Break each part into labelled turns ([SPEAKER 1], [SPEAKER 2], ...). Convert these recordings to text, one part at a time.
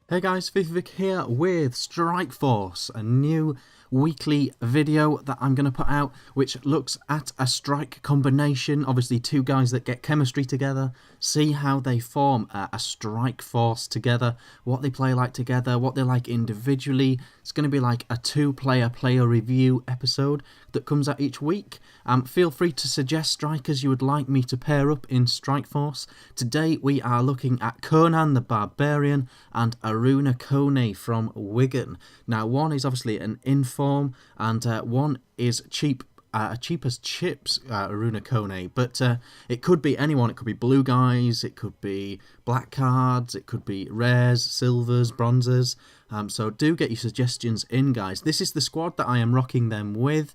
[SPEAKER 1] Hey guys, FIFA Vic here with Strike Force, a new weekly video that I'm going to put out which looks at a strike combination, obviously two guys that get chemistry together, see how they form a strike force together, what they play like together, what they're like individually. It's going to be like a player review episode that comes out each week. Feel free to suggest strikers you would like me to pair up in Strike Force. Today we are looking at Konan the Barbarian and OP Kone from Wigan. Now one is obviously an Inform and one is cheap as chips, OP Kone, but it could be anyone. It could be blue guys, it could be black cards, it could be rares, silvers, bronzes. So do get your suggestions in, guys. This is the squad that I am rocking them with.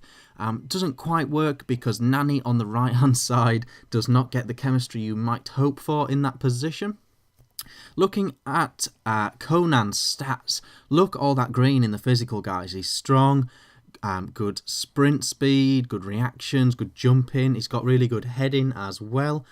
[SPEAKER 1] Doesn't quite work because Nani on the right hand side does not get the chemistry you might hope for in that position. Looking at Konan's stats, look all that green in the physical, guys. He's strong, good sprint speed, good reactions, good jumping. He's got really good heading as well.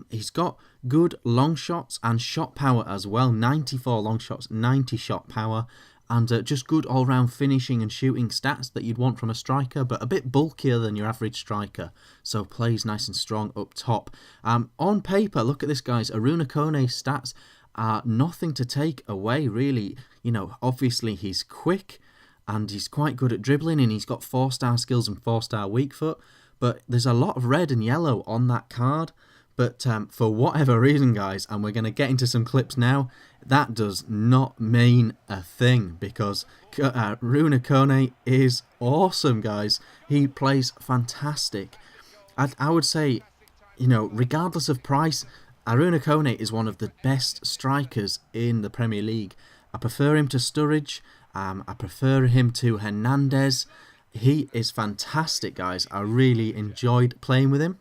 [SPEAKER 1] He's got good long shots and shot power as well. 94 long shots, 90 shot power. And just good all-round finishing and shooting stats that you'd want from a striker, but a bit bulkier than your average striker. So plays nice and strong up top. On paper, look at this, guys. OP Kone's stats are nothing to take away, really. You know, obviously he's quick and he's quite good at dribbling and he's got 4-star skills and 4-star weak foot. But there's a lot of red and yellow on that card. But for whatever reason, guys, and we're going to get into some clips now, that does not mean a thing because OP Kone is awesome, guys. He plays fantastic. I would say, you know, regardless of price, OP Kone is one of the best strikers in the Premier League. I prefer him to Sturridge. I prefer him to Hernandez. He is fantastic, guys. I really enjoyed playing with him.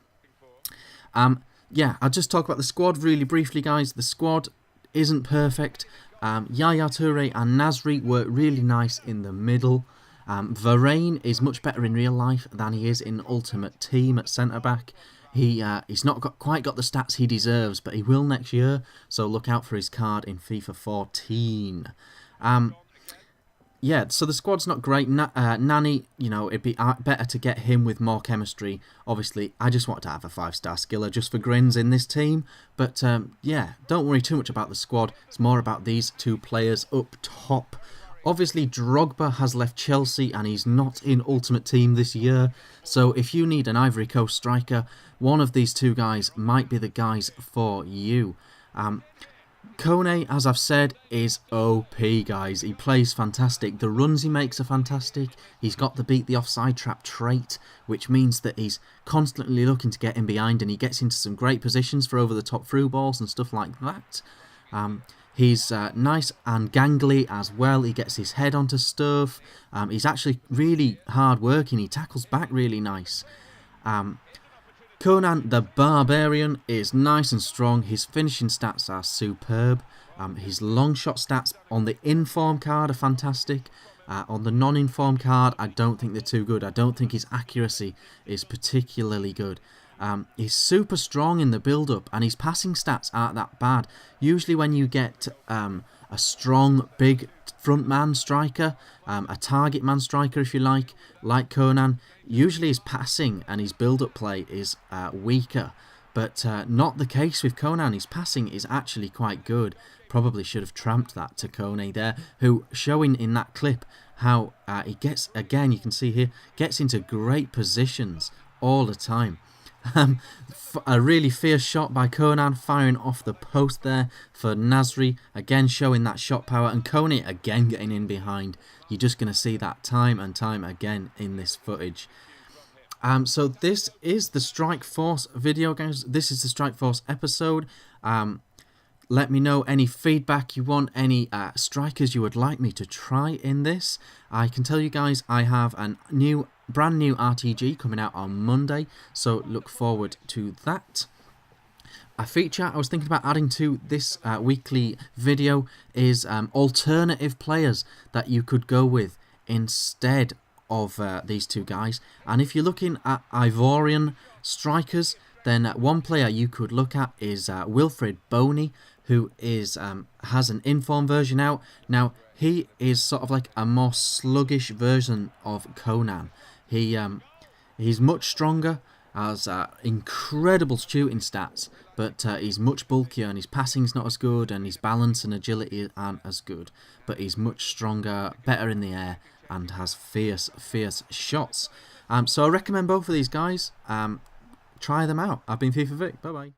[SPEAKER 1] Yeah, I'll just talk about the squad really briefly, guys. The squad isn't perfect. Yaya Toure and Nasri work really nice in the middle. Varane is much better in real life than he is in Ultimate Team at centre-back. He's not quite got the stats he deserves, but he will next year, so look out for his card in FIFA 14. Yeah, so the squad's not great. Nani, you know, it'd be better to get him with more chemistry. Obviously, I just want to have a 5-star skiller just for grins in this team. But, yeah, don't worry too much about the squad. It's more about these two players up top. Obviously, Drogba has left Chelsea and he's not in Ultimate Team this year. So if you need an Ivory Coast striker, one of these two guys might be the guys for you. Kone, as I've said, is OP, guys. He plays fantastic. The runs he makes are fantastic. He's got the beat the offside trap trait, which means that he's constantly looking to get in behind and he gets into some great positions for over-the-top through balls and stuff like that. He's nice and gangly as well. He gets his head onto stuff. He's actually really hard working. He tackles back really nice. Konan the Barbarian is nice and strong. His finishing stats are superb. His long shot stats on the Inform card are fantastic. On the non-Inform card, I don't think they're too good. I don't think his accuracy is particularly good. He's super strong in the build-up, and his passing stats aren't that bad. Usually when you get a strong, big front man striker, a target man striker if you like Konan, usually his passing and his build-up play is weaker. But not the case with Konan. His passing is actually quite good. Probably should have tramped that to Kone there, who showing in that clip how he gets, again you can see here, gets into great positions all the time. A really fierce shot by Konan, firing off the post there for Nasri, again showing that shot power, and Kone again getting in behind. You're just going to see that time and time again in this footage. So this is the Strike Force video, guys. This is the Strike Force episode. Let me know any feedback you want, any strikers you would like me to try in this. I can tell you guys I have a brand new RTG coming out on Monday, so look forward to that. A feature I was thinking about adding to this weekly video is alternative players that you could go with instead of these two guys. And if you're looking at Ivorian strikers, then one player you could look at is Wilfried Bony, who is has an Inform version out. Now, he is sort of like a more sluggish version of Konan. He's much stronger, has incredible shooting stats, but he's much bulkier, and his passing's not as good, and his balance and agility aren't as good. But he's much stronger, better in the air, and has fierce shots. So I recommend both of these guys. Try them out. I've been FIFA Vic. Bye bye.